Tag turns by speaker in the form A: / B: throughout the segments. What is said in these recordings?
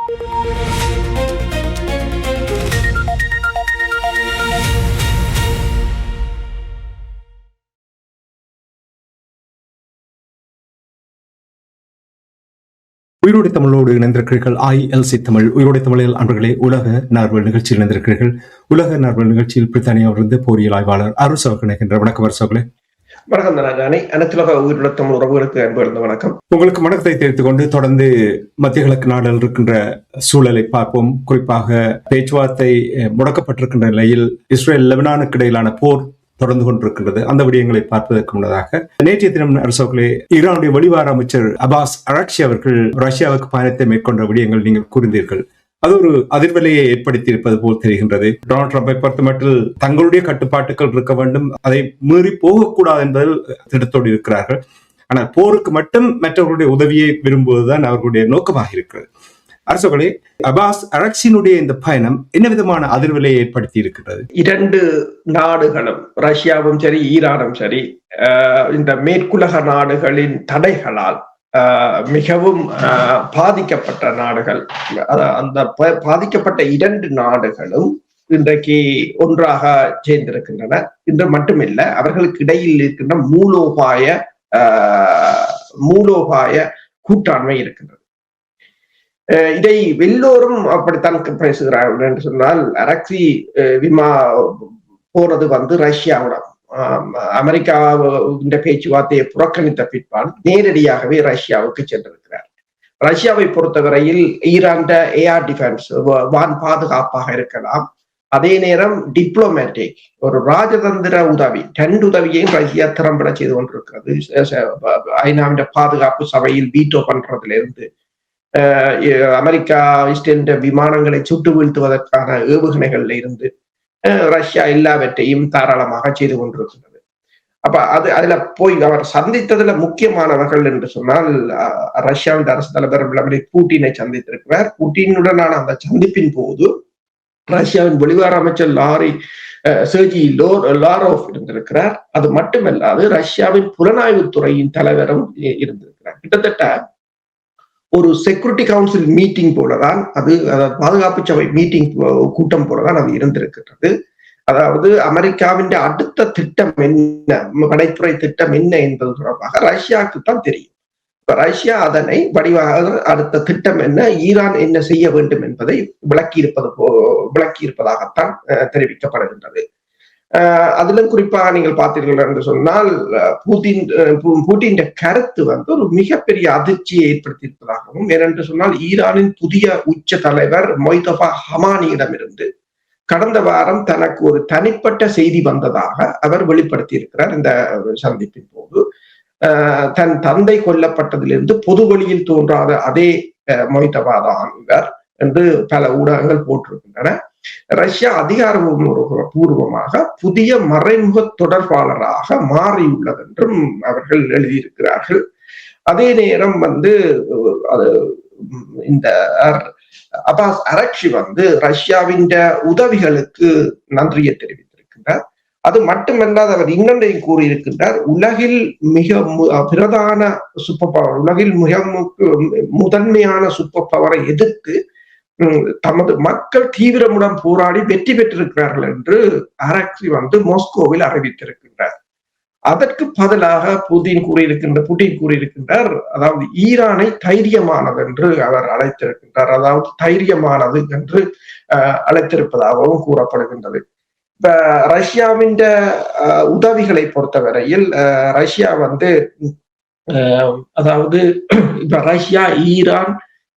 A: உயிரோடை தமிழோடு இணைந்திருக்கிறீர்கள். ILC தமிழ் உயிரோடை தமிழில் அன்பர்களே, உலக நார்வல் நிகழ்ச்சியில் இணைந்திருக்கிறீர்கள். உலக நார்வல் நிகழ்ச்சியில் பிரித்தானியாவிலிருந்து பொறியியல் ஆய்வாளர் அருள் இணைகின்ற. வணக்கம் அரசோகளே.
B: வணக்கம் தனகாணி. அனைத்துலக உயிரோட தமிழ் உறவுகளுக்கு அன்பு வணக்கம்.
A: உங்களுக்கு வணக்கத்தை தெரிவித்துக் கொண்டு தொடர்ந்து மத்திய கிழக்கு நாடுகள் இருக்கின்ற சூழலை பார்ப்போம். குறிப்பாக பேச்சுவார்த்தை முடக்கப்பட்டிருக்கின்ற நிலையில் இஸ்ரேல் லெபனானுக்கு இடையிலான போர் தொடர்ந்து கொண்டிருக்கின்றது. அந்த விடயங்களை பார்ப்பதற்கு முன்னதாக நேற்றைய தினம் அரசோகளே, ஈரானுடைய வெளிவார அமைச்சர் அபாஸ் அரக்சி அவர்கள் ரஷ்யாவுக்கு பயணத்தை மேற்கொண்ட விடயங்கள் நீங்கள் கூறினீர்கள். அது ஒரு அதிர்வலையை ஏற்படுத்தி இருப்பது போல் தெரிகின்றது. டொனால்ட் ட்ரம்பை பொறுத்தமட்டில் தங்களுடைய கட்டுப்பாட்டுகள் இருக்க வேண்டும், அதை மீறி போகக்கூடாது என்பதில் திட்டத்தோடு இருக்கிறார்கள். ஆனால் போருக்கு மட்டும் மற்றவர்களுடைய உதவியை விரும்புவதுதான் அவர்களுடைய நோக்கமாக இருக்கிறது. அரசுகளே, அபாஸ் அரக்சியினுடைய இந்த பயணம் என்ன விதமான அதிர்வலையை ஏற்படுத்தி இருக்கிறது?
B: இரண்டு நாடுகளும், ரஷ்யாவும் சரி ஈரானும் சரி, இந்த மேற்குலக நாடுகளின் தடைகளால் மிகவும் பாதிக்கப்பட்ட நாடுகள். அந்த பாதிக்கப்பட்ட இரண்டு நாடுகளும் இன்றைக்கு ஒன்றாக சேர்ந்திருக்கின்றன. இன்று மட்டுமில்ல, அவர்களுக்கு இடையில் இருக்கின்ற மூலோபாய கூட்டாண்மை இருக்கின்றது. இதை எல்லோரும் அப்படித்தான் பேசுகிறார்கள் என்று சொன்னால், அரக்சி போனது ரஷ்யாவிடம் அமெரிக்கா இந்த பேச்சுவார்த்தையை புறக்கணித்த பிற்பாடு நேரடியாகவே ரஷ்யாவுக்கு சென்றிருக்கிறார். ரஷ்யாவை பொறுத்தவரையில் ஈரான் ஏஆர் டிஃபென்ஸ், வான் பாதுகாப்பாக இருக்கலாம், அதே நேரம் டிப்ளோமேட்டிக் ஒரு ராஜதந்திர உதவி, 2 உதவியையும் ரஷ்யா திறம்பட செய்து கொண்டிருக்கிறது. ஐநாவின் பாதுகாப்பு சபையில் வீட்டோ பண்றதிலிருந்து அமெரிக்கா இஸ்ரேல் விமானங்களை சுட்டு வீழ்த்துவதற்கான ஏவுகணைகள்ல இருந்து ரஷ்யா எல்லாவற்றையும் தாராளமாக செய்து கொண்டிருக்கிறது. அப்ப அதுல போய் அவர் சந்தித்ததுல முக்கியமானவர்கள் என்று சொன்னால், ரஷ்யாவின் அரசு தலைவர் விளாடிமிர் புட்டினை சந்தித்திருக்கிறார். புட்டினுடனான அந்த சந்திப்பின் போது ரஷ்யாவின் வெளிவார அமைச்சர் செர்ஜி லாரோவ் இருந்திருக்கிறார். அது மட்டுமல்லாது ரஷ்யாவின் புலனாய்வுத்துறையின் தலைவரும் இருந்திருக்கிறார். கிட்டத்தட்ட ஒரு செக்யூரிட்டி கவுன்சில் மீட்டிங் போலதான் அது, பாதுகாப்பு சபை மீட்டிங் கூட்டம் போலதான் அது இருந்திருக்கிறது. அதாவது அமெரிக்காவின் அடுத்த திட்டம் என்ன, படைத்துறை திட்டம் என்ன என்பது தொடர்பாக ரஷ்யாவுக்கு தான் தெரியும். ரஷ்யா அதனை வடிவாக அடுத்த திட்டம் என்ன, ஈரான் என்ன செய்ய வேண்டும் என்பதை விளக்கி இருப்பதாகத்தான் தெரிவிக்கப்படுகின்றது. அதிலும் குறிப்பாக நீங்கள் பார்த்தீர்கள் என்று சொன்னால், புட்டின் கருத்து ஒரு மிகப்பெரிய அதிர்ச்சியை ஏற்படுத்தி இருப்பதாகவும், ஏனென்று சொன்னால் ஈரானின் புதிய உச்ச தலைவர் மொய்தபா ஹமானியிடமிருந்து கடந்த வாரம் தனக்கு ஒரு தனிப்பட்ட செய்தி வந்ததாக அவர் வெளிப்படுத்தி இருக்கிறார். இந்த சந்திப்பின் போது தன் தந்தை கொல்லப்பட்டதிலிருந்து பொது வழியில் தோன்றாத அதே மொய்தபா தான் இவர் என்று பல ஊடகங்கள் போட்டிருக்கின்றன. ரஷ்யா அதிகாரப்பூர்வமாக புதிய மறைமுக தொடர்பாளராக மாறியுள்ளது என்றும் அவர்கள் எழுதியிருக்கிறார்கள். அதே நேரம் இந்த அபாஸ் அரக்சி ரஷ்யாவின் உதவிகளுக்கு நன்றியை தெரிவித்திருக்கின்றார். அது மட்டுமல்லாது அவர் இன்னொன்றையும் கூறியிருக்கின்றார், உலகில் மிக பிரதான சூப்பர் பவர், உலகில் மிக முதன்மையான சூப்பர் பவரை எதிர்த்து தமது மக்கள் தீவிரமுடன் போராடி வெற்றி பெற்றிருக்கிறார்கள் என்று அரக்சி மாஸ்கோவில் அறிவித்திருக்கின்றார். அதற்கு பதிலாக புட்டின் கூறியிருக்கின்றார், அதாவது ஈரானை தைரியமானது என்று அவர் அழைத்திருக்கின்றார். அதாவது தைரியமானது என்று அழைத்திருப்பதாகவும் கூறப்படுகின்றது. இப்ப ரஷ்யாவின் உதவிகளை பொறுத்தவரையில் ரஷ்யா அதாவது இப்ப ரஷ்யா, ஈரான்,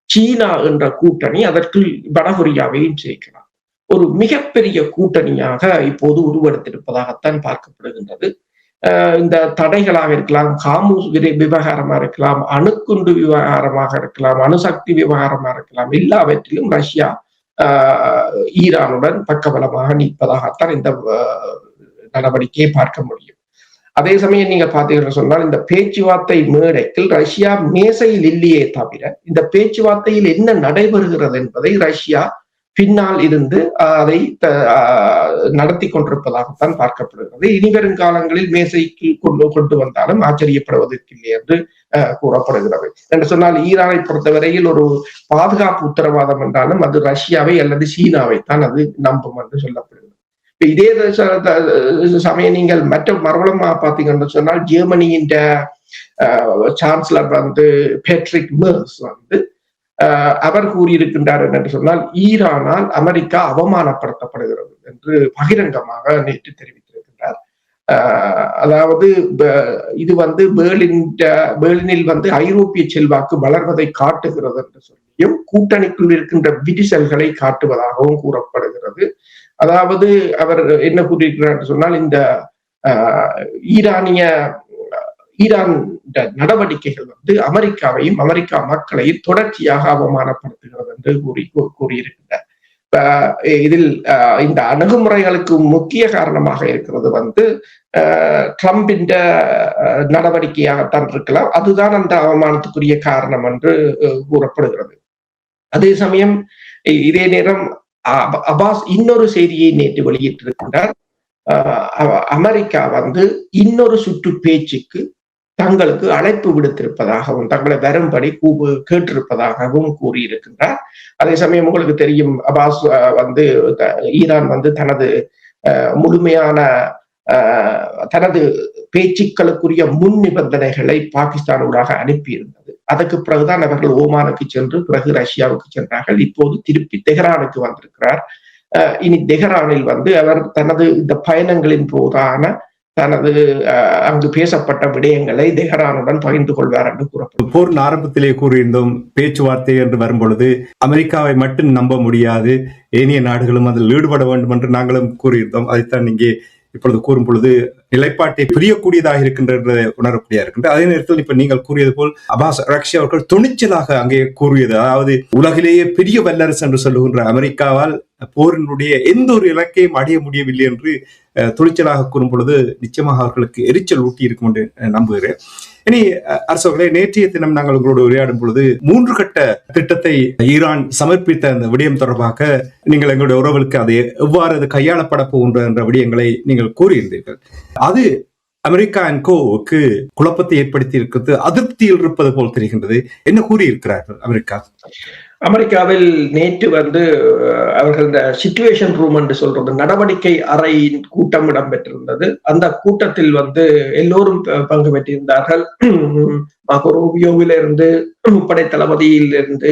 B: சீனா என்ற கூட்டணி, அதற்கு வடகொரியாவையும் சேர்க்கலாம், ஒரு மிகப்பெரிய கூட்டணியாக இப்போது உருவெடுத்திருப்பதாகத்தான் பார்க்கப்படுகின்றது. இந்த தடைகளாக இருக்கலாம், காமூஸ் விவகாரமா இருக்கலாம், அணுக்குண்டு விவகாரமாக இருக்கலாம், அணுசக்தி விவகாரமா இருக்கலாம், எல்லாவற்றிலும் ரஷ்யா ஈரானுடன் பக்கபலமாக நிற்பதாகத்தான் இந்த நடவடிக்கையை பார்க்க முடியும். அதே சமயம் நீங்க பாத்தீங்கன்னு சொன்னால், இந்த பேச்சுவார்த்தை மேடைக்கு ரஷ்யா மேசையில் இல்லையே தவிர இந்த பேச்சுவார்த்தையில் என்ன நடைபெறுகிறது என்பதை ரஷ்யா பின்னால் இருந்து அதை நடத்தி கொண்டிருப்பதாகத்தான் பார்க்கப்படுகிறது. இனிவரும் காலங்களில் மேசைக்கு கொண்டு வந்தாலும் ஆச்சரியப்படுவதற்கில்லை என்று கூறப்படுகிறது. என்று சொன்னால் ஈரானை பொறுத்தவரையில் ஒரு பாதுகாப்பு உத்தரவாதம் என்றாலும் அது ரஷ்யாவை அல்லது சீனாவை தான் அது நம்பும் என்று சொல்லப்படுகிறது. இதே சமயம் நீங்கள் மற்ற மறுபலமா பார்த்தீங்கன்னு சொன்னால் ஜெர்மனியின் சான்சலர் பேட்ரிக் மெர்ஸ் அவர் கூறியிருக்கின்றார் என்று சொன்னால் ஈரானால் அமெரிக்கா அவமானப்படுத்தப்படுகிறது என்று பகிரங்கமாக நேற்று தெரிவித்திருக்கின்றார். அதாவது இது பேர்லினில் ஐரோப்பிய செல்வாக்கு வளர்வதை காட்டுகிறது என்று சொல்லியும் கூட்டணிக்குள் இருக்கின்ற விரிசல்களை காட்டுவதாகவும் கூறப்படுகிறது. அதாவது அவர் என்ன கூறியிருக்கிறார் என்று சொன்னால் இந்த ஈரான் நடவடிக்கைகள் அமெரிக்காவையும் அமெரிக்கா மக்களையும் தொடர்ச்சியாக அவமானப்படுத்துகிறது என்று கூறியிருக்கிறார். இதில் இந்த அணுகுமுறைகளுக்கு முக்கிய காரணமாக இருக்கிறது ட்ரம்பின் நடவடிக்கையாகத்தான் இருக்கலாம். அதுதான் அந்த அவமானத்துக்குரிய காரணம் என்று கூறப்படுகிறது. அதே சமயம் இதே நேரம் அபாஸ் இன்னொரு செய்தியை நேற்று வெளியிட்டிருக்கின்றார். அமெரிக்கா இன்னொரு சுற்று பேச்சுக்கு தங்களுக்கு அழைப்பு விடுத்திருப்பதாகவும் தங்களை வரும்படி கேட்டிருப்பதாகவும் கூறியிருக்கின்றார். அதே சமயம் உங்களுக்கு தெரியும் அபாஸ் ஈரான் தனது முழுமையான தனது பேச்சுக்களுக்குரிய முன் நிபந்தனைகளை பாகிஸ்தானூடாக அனுப்பியிருந்தது. அதற்கு பிறகுதான் அவர்கள் ஓமானுக்கு சென்று பிறகு ரஷ்யாவுக்கு சென்றார்கள். இப்போது திருப்பி தெஹ்ரானுக்கு வந்திருக்கிறார். இனி தெஹ்ரானில் அவர் தனது இந்த பயணங்களின் போதான தனது அங்கு பேசப்பட்ட விடயங்களை தெஹ்ரானுடன் பகிர்ந்து கொள்வார் என்று கூறப்படும்.
A: போர் ஆரம்பத்திலே கூறியிருந்தோம், பேச்சுவார்த்தை என்று வரும்பொழுது அமெரிக்காவை மட்டும் நம்ப முடியாது, ஏனைய நாடுகளும் அதில் ஈடுபட வேண்டும் என்று நாங்களும் கூறியிருந்தோம். அதைத்தான் இங்கே இப்பொழுது கூறும் பொழுது நிலைப்பாட்டை பிரியக்கூடியதாக இருக்கின்றதை உணரக்கூடியதாக இருக்கின்றது. அதே நேரத்தில் இப்ப நீங்கள் கூறியது போல் அபாஸ் அரக்ஷி அவர்கள் துணிச்சலாக அங்கே கூறியது, அதாவது உலகிலேயே பெரிய வல்லரசு என்று சொல்லுகின்ற அமெரிக்காவால் போரினுடைய எந்த ஒரு இலக்கையும் அடைய முடியவில்லை என்று துணிச்சலாக கூறும் பொழுது நிச்சயமாக அவர்களுக்கு எரிச்சல் ஊட்டி இருக்கும் என்று நம்புகிறேன். இனி அரசர்களே, நேற்றைய தினம் நாங்கள் உங்களோடு உரையாடும் பொழுது 3 கட்ட திட்டத்தை ஈரான் சமர்ப்பித்த அந்த விடயம் தொடர்பாக நீங்கள் எங்களுடைய உறவுகளுக்கு அதை எவ்வாறு அது கையாளப்பட போகின்ற என்ற விடயங்களை நீங்கள் கூறியிருந்தீர்கள். அது அமெரிக்கா அண்ட் கோவுக்கு குழப்பத்தை ஏற்படுத்தி இருக்கிறது, அதிருப்தியில் இருப்பது போல் தெரிகின்றது. என்ன கூறியிருக்கிறார்கள்
B: அமெரிக்காவில் நேற்று அவர்கள் இந்த சிச்சுவேஷன் ரூம் என்று சொல்றது நடவடிக்கை அறையின் கூட்டம் இடம்பெற்றிருந்தது. அந்த கூட்டத்தில் எல்லோரும் பங்கு பெற்றிருந்தார்கள். மார்கோ ரூபியோவில இருந்து முப்படை தளபதியில் இருந்து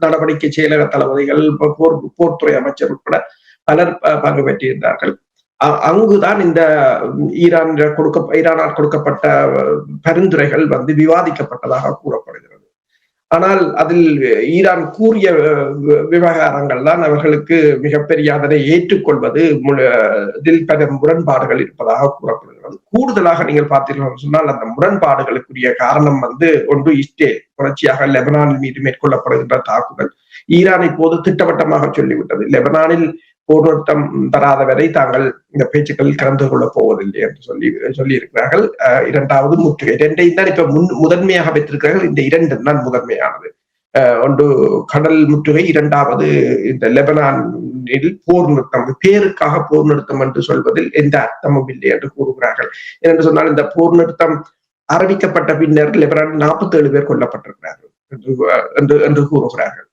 B: நடவடிக்கை செயலக தளபதிகள், போர்த்துறை அமைச்சர் உட்பட பலர் பங்கு பெற்றிருந்தார்கள். அங்குதான் இந்த ஈரானால் கொடுக்கப்பட்ட பரிந்துரைகள் விவாதிக்கப்பட்டதாக கூறப்படுகிறது. ஆனால் அதில் ஈரான் கூறிய விவகாரங்கள் தான் அவர்களுக்கு மிகப்பெரிய அதனை ஏற்றுக்கொள்வது இதில் பல முரண்பாடுகள் இருப்பதாக கூறப்படுகிறது. கூடுதலாக நீங்கள் பார்த்தீர்கள் சொன்னால் அந்த முரண்பாடுகளுக்குரிய காரணம் ஒன்று இஸ்ரேல் தொடர்ச்சியாக லெபனானின் மீது மேற்கொள்ளப்படுகின்ற தாக்குதல். ஈரான் இப்போது திட்டவட்டமாக சொல்லிவிட்டது, லெபனானில் போர் நிறுத்தம் தராத வரை தாங்கள் இந்த பேச்சுக்களில் கலந்து கொள்ளப் போவதில்லை என்று சொல்லி இருக்கிறார்கள். இரண்டாவது முற்றுகை, இரண்டையும் தான் இப்ப முதன்மையாக வைத்திருக்கிறார்கள். இந்த 2 தான் முதன்மையானது. ஒன்று கடல் முற்றுகை, இரண்டாவது இந்த லெபனானில் போர் நிறுத்தம். பேருக்காக போர் நிறுத்தம் என்று சொல்வதில் எந்த அர்த்தமும் இல்லை என்று கூறுகிறார்கள். என்று சொன்னால் இந்த போர் நிறுத்தம் அறிவிக்கப்பட்ட பின்னர் லெபனானில் 47 பேர் கொல்லப்பட்டிருக்கிறார்கள் என்று கூறுகிறார்கள்.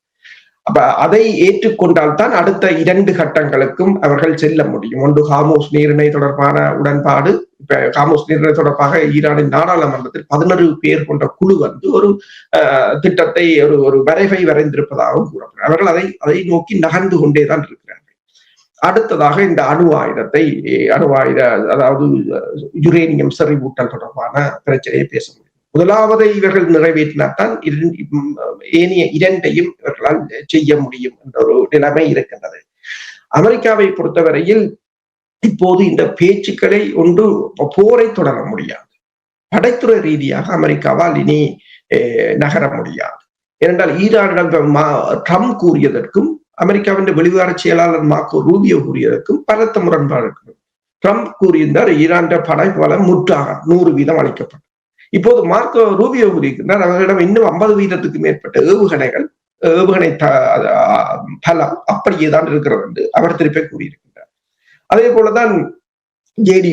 B: அப்ப அதை ஏற்றுக்கொண்டால் தான் அடுத்த 2 கட்டங்களுக்கும் அவர்கள் செல்ல முடியும். ஒன்று ஹார்மோஸ் நீரிணை தொடர்பான உடன்பாடு. இப்ப ஹார்மோஸ் நீரிணை தொடர்பாக ஈரானின் நாடாளுமன்றத்தில் 11 பேர் கொண்ட குழு ஒரு திட்டத்தை ஒரு வரைவை வரைந்திருப்பதாகவும் கூறப்படுகிறது. அவர்கள் அதை நோக்கி நகர்ந்து கொண்டேதான் இருக்கிறார்கள். அடுத்ததாக இந்த அணு ஆயுத அதாவது யுரேனியம் செறிவூட்டல் தொடர்பான பிரச்சனையை பேச முடியும். முதலாவதை இவர்கள் நிறைவேற்றினால்தான் ஏனைய 2ஐயும் இவர்களால் செய்ய முடியும் என்ற ஒரு நிலைமை இருக்கின்றது. அமெரிக்காவை பொறுத்தவரையில் இப்போது இந்த பேச்சுக்களை போரை தொடர முடியாது. படைத்துறை ரீதியாக அமெரிக்காவால் இனி நகர முடியாது. ஏனென்றால் ஈரானிடம் ட்ரம்ப் கூறியதற்கும் அமெரிக்காவின் வெளிவார செயலாளர் மார்கோ ரூபியோ கூறியதற்கும் பலத்த முரண்பாடு இருக்கிறது. ட்ரம்ப் கூறியிருந்தார் ஈரான் படைபலம் முற்றாக 100% அளிக்கப்பட்டது. இப்போது மார்கோ ரூபியோ கூறியிருக்கின்றார் அவர்களிடம் இன்னும் 50% மேற்பட்ட ஏவுகணை பலம் அப்படியேதான் இருக்கிறது என்று அவர் திருப்பி கூறியிருக்கின்றார். அதே போலதான் ஜேடி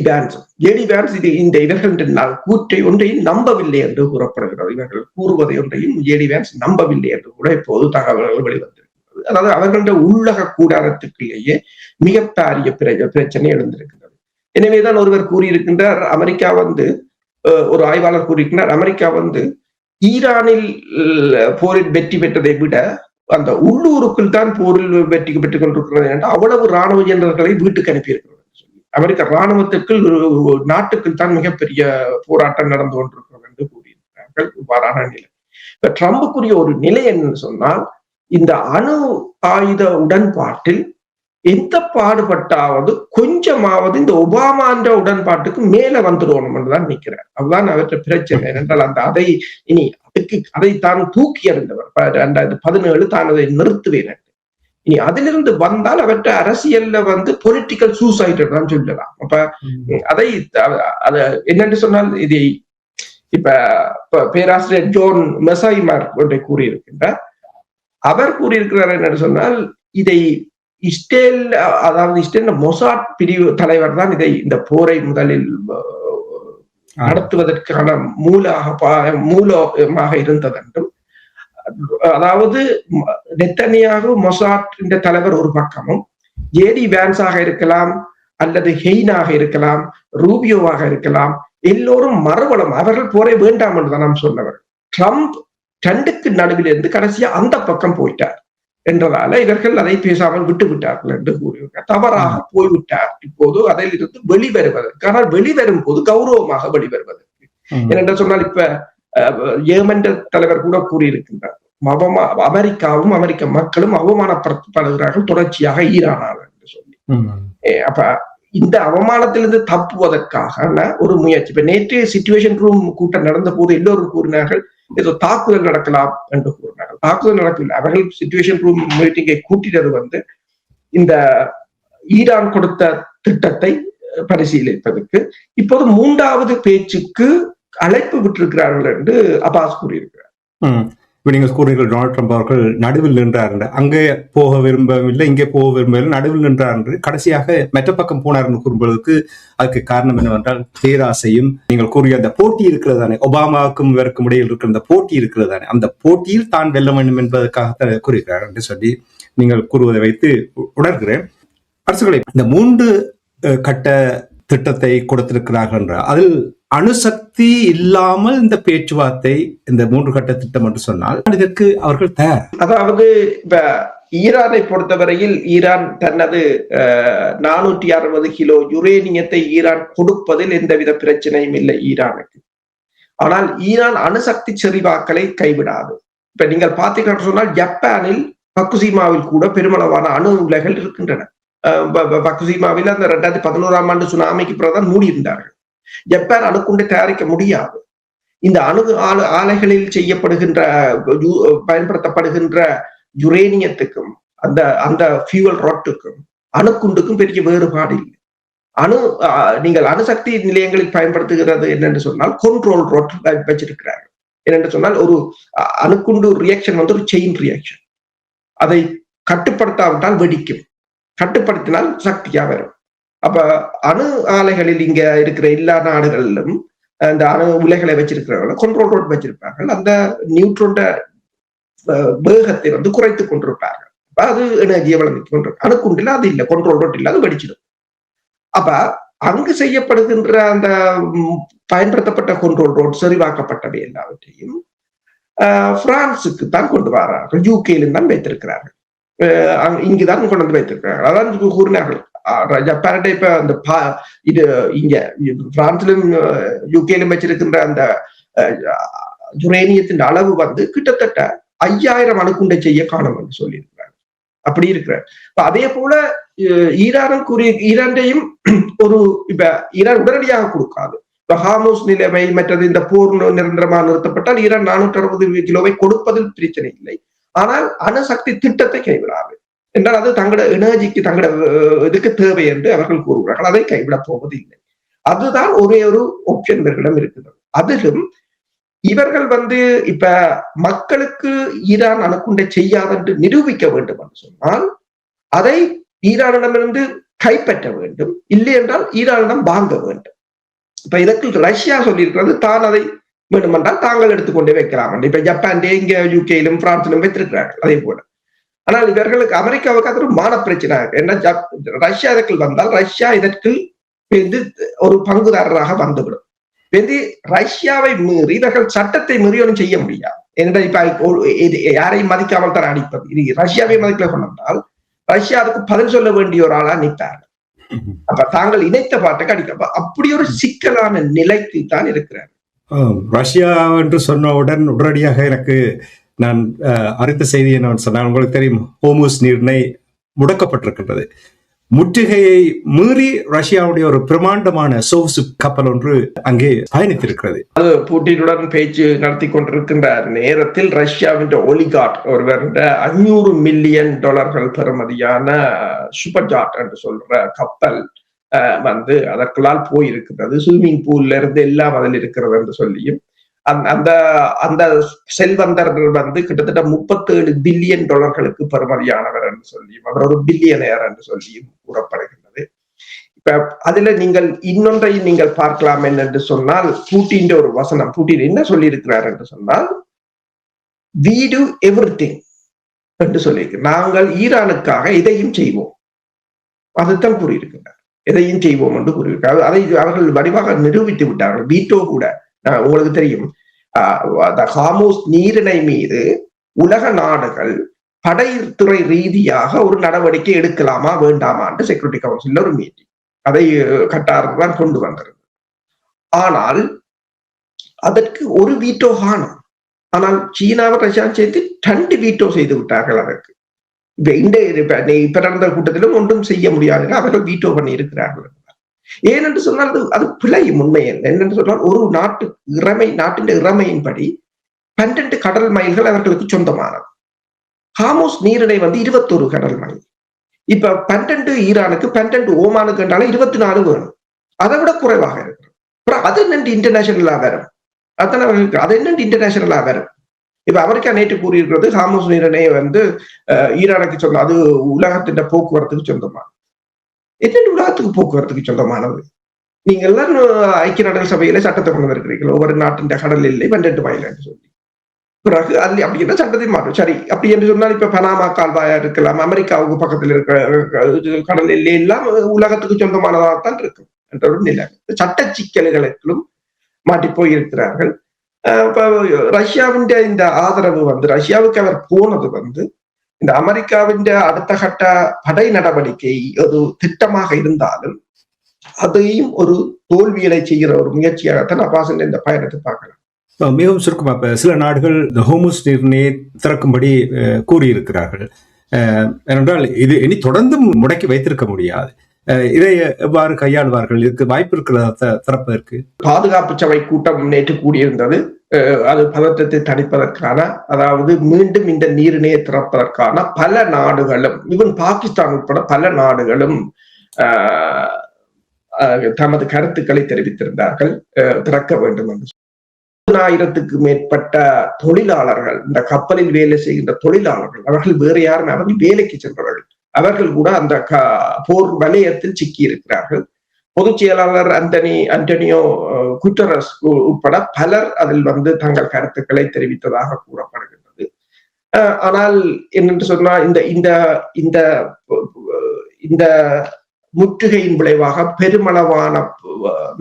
B: வேன்ஸ் இது இந்த இவர்களின் கூற்றை ஒன்றையும் நம்பவில்லை என்று கூறப்படுகிறது. இவர்கள் கூறுவதை ஒன்றையும் ஜேடி வேன்ஸ் நம்பவில்லை என்று கூட இப்போது தகவல்கள் வெளிவந்திருக்கிறது. அதாவது அவர்களுடைய உள்ளக கூடாரத்துக்குள்ளேயே மிக பாரிய பிரச்சனை எழுந்திருக்கிறது. எனவேதான் ஒருவர் கூறியிருக்கின்றார், அமெரிக்கா ஒரு ஆய்வாளர் கூறியிருக்கிறார், அமெரிக்கா ஈரானில் போரில் வெற்றி பெற்றதை விட அந்த உள்ளூருக்குள் தான் போரில் வெற்றி பெற்றுக் கொண்டிருக்கிறது என்று அவ்வளவு ராணுவ ஜெனரல்களை வீட்டுக்கு அனுப்பியிருக்கிறது. அமெரிக்க ராணுவத்திற்குள் நாட்டுக்குள் தான் மிகப்பெரிய போராட்டம் நடந்து கொண்டிருக்கிறது என்று கூறியிருக்கிறார்கள். இவ்வாறான நிலை. இப்ப ட்ரம்புக்குரிய ஒரு நிலை என்னன்னு சொன்னால், இந்த அணு ஆயுத உடன்பாட்டில் எந்த பாடுபட்டாவது கொஞ்சமாவது இந்த ஒபாமா என்ற உடன்பாட்டுக்கு மேல வந்துடுவோம் என்றுதான் நிற்கிறார். அதுதான் அவற்றை பிரச்சனை. என்றால் அதை தான் தூக்கி எறிந்தவர் 2017 தான் அதை நிறுத்துவேன். இனி அதிலிருந்து வந்தால் அவற்றை அரசியல்ல பொலிட்டிக்கல் சூசைட் தான் சொல்லலாம். அப்ப அதை என்னென்று சொன்னால், இதை இப்ப பேராசிரியர் ஜோன் மெசாய்மார் ஒன்றை கூறியிருக்கின்றார். அவர் கூறியிருக்கிறார் என்னென்னு சொன்னால், இதை இஸ்ரேல் மொசாட் பிரிவு தலைவர் தான் இந்த போரை முதலில் நடத்துவதற்கான மூலமாக இருந்ததென்றும், அதாவது நெத்தனியாகு மொசாட் என்ற தலைவர் ஒரு பக்கமும், ஜேடி வேன்ஸாக இருக்கலாம் அல்லது ஹெய்னாக இருக்கலாம், ரூபியோவாக இருக்கலாம், எல்லோரும் மறுபலம் அவர்கள் போரை வேண்டாம் என்றுதான் நாம் சொன்னவர். ட்ரம்ப் ரெண்டுக்கு நடுவில் இருந்து கடைசியா அந்த பக்கம் போயிட்டார் என்றதால இவர்கள் அதை பேசாமல் விட்டு விட்டார்கள் என்று கூறியிருக்கார். தவறாக போய்விட்டார். இப்போது அதில் இருந்து வெளிவருவதற்கு, ஆனால் வெளிவரும் போது கௌரவமாக வெளிவருவதற்கு. ஏனென்று சொன்னால், இப்ப ஏமன் தலைவர் கூட கூறியிருக்கின்றார், அமெரிக்காவும் அமெரிக்க மக்களும் அவமானப்படுத்தப்படுகிறார்கள் தொடர்ச்சியாக ஈரானால் என்று சொல்லி. அப்ப இந்த அவமானத்திலிருந்து தப்புவதற்கான ஒரு முயற்சி. இப்ப நேற்று சிச்சுவேஷன் ரூம் கூட்டம் நடந்த போது எல்லோரும் கூறினார்கள் ஏதோ தாக்குதல் நடக்கலாம் என்று கூறினார்கள். தாக்குதல் நடக்கவில்லை. அவர்கள் சிச்சுவேஷன் ரூம் மீட்டிங்கை கூட்டினது இந்த ஈரான் கொடுத்த திட்டத்தை பரிசீலிப்பதற்கு. இப்போது 3வது பேச்சுக்கு அழைப்பு விட்டிருக்கிறார்கள் என்று அப்பாஸ் கூறியிருக்கிறார்.
A: நீங்கள் கூறுகிறீர்கள், டொனால்ட் ட்ரம்ப் அவர்கள் நடுவில் நின்றார் என்று. அங்கே போக விரும்பவில்லை, இங்கே போக விரும்பவில்லை, நடுவில் நின்றார் என்று. கடைசியாக மெட்ட பக்கம் போனார் என்று கூறும்போதுக்கு அதுக்கு காரணம் என்னவென்றால் பேராசையும், நீங்கள் கூறிய அந்த போட்டி இருக்கிறதானே, ஒபாமாவுக்கும் இவருக்கும் இடையில் இருக்கிற அந்த போட்டி இருக்கிறதானே, அந்த போட்டியில் தான் வெல்ல வேண்டும் என்பதற்காக கூறுகிறார் என்று சொல்லி நீங்கள் கூறுவதை வைத்து உணர்கிறேன். அரசுகளை இந்த 3 கட்ட திட்டத்தை கொடுத்திருக்கிறார்கள் என்றால், அதில் அணுசக்தி இல்லாமல் இந்த பேச்சுவார்த்தை, இந்த 3 கட்ட திட்டம் என்று சொன்னால் இதற்கு அவர்கள் தயார்.
B: அதாவது இப்ப ஈரானை பொறுத்தவரையில் ஈரான் தனது 460 கிலோ யுரேனியத்தை ஈரான் கொடுப்பதில் எந்தவித பிரச்சனையும் இல்லை ஈரானுக்கு. ஆனால் ஈரான் அணுசக்தி செறிவாக்களை கைவிடாது. இப்ப நீங்கள் பார்த்தீங்கன்னு சொன்னால், ஜப்பானில் பக்குசிமாவில் கூட பெருமளவான அணு உலைகள் இருக்கின்றன. பக்குசிமாவில் அந்த 2011ஆம் ஆண்டு சுனாமிக்கு பிறகுதான் மூடி இருந்தார்கள். ஜப்பான் அணுகுண்டை தயாரிக்க முடியாது. இந்த ஆலைகளில் செய்யப்படுகின்ற பயன்படுத்தப்படுகின்ற யுரேனியத்துக்கும் அந்த ஃபியூவல் ராட்டுக்கும் அணுக்குண்டுக்கும் பெரிய வேறுபாடு இல்லை. நீங்கள் அணுசக்தி நிலையங்களில் பயன்படுத்துகிறது என்னென்று சொன்னால் கண்ட்ரோல் ராட் வச்சிருக்கிறார்கள். என்னென்று சொன்னால், ஒரு அணுக்குண்டு ரியாக்ஷன் ஒரு செயின் ரியாக்ஷன். அதை கட்டுப்படுத்தாவிட்டால் வெடிக்கும், கட்டுப்படுத்தினால் சக்தியா வரும். அப்ப அணு ஆலைகளில் இங்க இருக்கிற எல்லா நாடுகளிலும் அந்த அணு உலைகளை வச்சிருக்கிறவர்கள் கண்ட்ரோல் ரோட் வச்சிருப்பார்கள். அந்த நியூட்ரோன் வேகத்தை குறைத்துக் கொண்டிருப்பார்கள். அது எனர்ஜியை வளர்ந்து கொண்டிருக்கும். அணுக்குண்டில் அது இல்லை, கண்ட்ரோல் ரோட் இல்லை, அது வெடிச்சிடும். அப்ப அங்கு செய்யப்படுகின்ற அந்த பயன்படுத்தப்பட்ட கண்ட்ரோல் ரோட் செறிவாக்கப்பட்டவை எல்லாவற்றையும் பிரான்சுக்கு தான் கொண்டு வரார்கள். யூகேலும் தான் வைத்திருக்கிறார்கள், இங்குதான் கொண்டு வந்து வைத்திருக்கிறார்கள். அதான் கூறினார்கள், ஜப்பான் இப்ப அந்த இது இங்க பிரான்சிலும் யூகேலும் வச்சிருக்கின்ற அந்த யுரேனியத்தின் அளவு கிட்டத்தட்ட 5000 அணுகுண்டை செய்ய காணும் என்று சொல்லியிருக்கிறார். அப்படி இருக்கிறார். அதே போல ஈரானையும் இப்ப ஈரான் உடனடியாக கொடுக்காது. இப்ப ஹார்மோஸ் நிலைமை மற்றது இந்த போர் நிரந்தரமாக நிறுத்தப்பட்டால் ஈரான் 460 கிலோவை கொடுப்பதில் பிரச்சனை இல்லை. ஆனால் அணுசக்தி திட்டத்தை கைவிடாது என்றால் அது தங்களோட எனர்ஜிக்கு தங்களோட இதுக்கு தேவை என்று அவர்கள் கூறுகிறார்கள். அதை கைவிட போவதில்லை. அதுதான் ஒரே ஒரு ஆப்ஷன் இவர்களிடம் இருக்கிறது. அதிலும் இவர்கள் இப்ப மக்களுக்கு ஈரான் அணுகுண்டை செய்யாதென்று நிரூபிக்க வேண்டும் என்று சொன்னால் அதை ஈரானிடமிருந்து கைப்பற்ற வேண்டும், இல்லை என்றால் ஈரானிடம் வாங்க வேண்டும். இப்ப இதற்கு ரஷ்யா சொல்லியிருக்கிறது தான் அதை வேண்டுமென்றால் தாங்கள் எடுத்துக்கொண்டே வைக்கலாம். இப்ப ஜப்பான் இங்க யூகேயிலும் பிரான்சிலும் வைத்திருக்கிறார்கள் அதே போல. ஆனால் இவர்களுக்கு அமெரிக்காவுக்கு அது ஒரு மான பிரச்சனை இருக்கு. ஏன்னா ரஷ்யா இதற்குள் வந்தால் ரஷ்யா இதற்குள் ஒரு பங்குதாரராக வந்துவிடும். ரஷ்யாவை மீறி இவர்கள் சட்டத்தை மீறியும் செய்ய முடியாது. ஏன்னா இப்ப யாரையும் மதிக்காமல் தான் அடிப்பது. இது ரஷ்யாவை மதிக்கல கொண்டால் ரஷ்யா அதுக்கு பதில் சொல்ல வேண்டிய ஒரு ஆளா நிற்பார்கள். அப்ப தாங்கள் இணைத்த பாட்டுக்கு அடிக்க அப்படி ஒரு சிக்கலான நிலைக்கு தான் இருக்கிறார்.
A: ரஷ்யா என்று சொன்னவுடன் உடனடியாக எனக்கு நான் அறிந்த செய்தி என்ன சொன்னால், உங்களுக்கு தெரியும், ஹோர்முஸ் நீரிணை முடக்கப்பட்டிருக்கின்றது. முற்றுகையை மீறி ரஷ்யாவுடைய ஒரு பிரமாண்டமான சோர்சு கப்பல் ஒன்று அங்கே பயணித்திருக்கிறது.
B: அது புட்டினுடன் பேச்சு நடத்தி கொண்டிருக்கின்ற நேரத்தில் ரஷ்யாவின் ஒலிகார்ட் ஒருவர் $500 மில்லியன் பெறுமதியான சூப்பர் ஜாட் என்று சொல்ற கப்பல் அதற்குள்ளால் போயிருக்கிறது. ஸ்விம்மிங் பூல்ல இருந்து எல்லாம் அதில் இருக்கிறது என்று சொல்லியும் அந்த அந்த செல்வந்தர்கள் கிட்டத்தட்ட $37 பில்லியன் பெறுமதியானவர் என்று சொல்லியும் அவர் ஒரு பில்லியனர் என்று சொல்லியும் கூறப்படுகின்றது. இப்ப அதுல நீங்கள் இன்னொன்றையும் நீங்கள் பார்க்கலாம் என்று சொன்னால், பூட்டின் ஒரு வசனம், பூட்டின் என்ன சொல்லி இருக்கிறார் என்று சொன்னால், we do everything என்று சொல்லியிருக்கிறார். நாங்கள் ஈரானுக்காக எதையும் செய்வோம், அதுதான் கூறியிருக்கிறார். எதையும் செய்வோம் என்று கூறியிருக்கிறார். அதை அவர்கள் வடிவாக நிரூபித்து விட்டார்கள். வீட்டோ கூட உங்களுக்கு தெரியும், ஹார்முஸ் நீரிணை மீது உலக நாடுகள் படைத்துறை ரீதியாக ஒரு நடவடிக்கை எடுக்கலாமா வேண்டாமா என்று செக்யூரிட்டி கவுன்சில் ஒரு மீட்டிங் அதை கட்டார் தான் கொண்டு வந்தது. ஆனால் அதற்கு ஒரு வீட்டோ காணும். ஆனால் சீனாவை ரஷ்யா சேர்த்து 2 வீட்டோ செய்து விட்டார்கள். அதற்கு இப்ப நடந்த கூட்டத்திலும் ஒன்றும் செய்ய முடியாது, அவர்கள் வீட்டோ பண்ணி இருக்கிறார்கள். ஏனென்று சொன்னால் அது பிழையும் உண்மை. என்னென்று சொன்னால், ஒரு நாட்டின் இறமையின்படி 12 கடல் மைல்கள் அவர்களுக்கு சொந்தமானது. ஹார்முஸ் நீரிணை 21 கடல் மைல். இப்ப 12 ஈரானுக்கு, 12 ஓமானுக்கு என்றாலும் 24 வேணும். அதை விட குறைவாக இருக்கு. அது என்னென்று இன்டர்நேஷனலா வரும், அது என்னென்று இன்டர்நேஷனலா வரும். இப்ப அமெரிக்கா நேற்று கூறியிருக்கிறது ஹார்முஸ் நீரிணை ஈரானுக்கு சொந்தம், அது உலகத்தின் போக்குவரத்துக்கு சொந்தமானது. என்னென்ன உலகத்துக்கு போக்குவரத்துக்கு சொந்தமானது? நீங்க எல்லாரும் ஐக்கிய நாடுகள் சபையில சட்டத்தை கொண்டு வந்திருக்கிறீர்கள், ஒவ்வொரு நாட்டின் கடல் இல்லை 12 மைல் என்று சொல்லி. பிறகு அது அப்படி என்ன சட்டத்தை மாற்றும். சரி, அப்படி என்று சொன்னால் இப்ப பனாமா கால்வாயா இருக்கலாம், அமெரிக்காவுக்கு பக்கத்தில் இருக்கிற கடல் எல்லை எல்லாம் உலகத்துக்கு சொந்தமானதாகத்தான் இருக்கும் என்ற ஒரு நிலை. சட்ட சிக்கல்களுக்கும் மாட்டி போயிருக்கிறார்கள். இப்ப ரஷ்யாவின் இந்த ஆதரவு ரஷ்யாவுக்கு அவர் போனது இந்த அமெரிக்காவின் அடுத்த கட்ட படை நடவடிக்கை ஒரு திட்டமாக இருந்தாலும் அதையும் ஒரு தோல்வியலை செய்கிற ஒரு முயற்சியாகத்தான் அப்பாஸ் இந்த பயணத்தை பார்க்கலாம்.
A: மிகவும் சுருக்கமா, இப்ப சில நாடுகள் இந்த ஹோர்முஸ் நீரிணையை திறக்கும்படி கூறியிருக்கிறார்கள். ஏனென்றால் இது இனி தொடர்ந்து முடக்கி வைத்திருக்க முடியாது. இதை எவ்வாறு கையாளுவார்கள்? இதுக்கு வாய்ப்பு இருக்கிறதா திறப்பதற்கு?
B: பாதுகாப்பு சபை கூட்டம் நேற்று கூடியிருந்தது. அது பதற்றத்தை தணிப்பதற்கான, அதாவது மீண்டும் இந்த நீரிணையை திறப்பதற்கான பல நாடுகளும், ஈவன் பாகிஸ்தான் உட்பட பல நாடுகளும் தமது கருத்துக்களை தெரிவித்திருந்தார்கள் திறக்க வேண்டும் என்று. 10,000க்கு மேற்பட்ட தொழிலாளர்கள், இந்த கப்பலில் வேலை செய்கின்ற தொழிலாளர்கள், அவர்கள் வேறு யாரும், அவர்கள் வேலைக்கு சென்றவர்கள், அவர்கள் கூட அந்த போர் வலயத்தில் சிக்கி இருக்கிறார்கள். பொதுச் செயலாளர் அண்டனியோ குட்டரஸ் உட்பட பலர் அதில் தங்கள் கருத்துக்களை தெரிவித்ததாக கூறப்படுகின்றது. ஆனால் என்னென்று சொன்னால், இந்த முற்றுகையின் விளைவாக பெருமளவான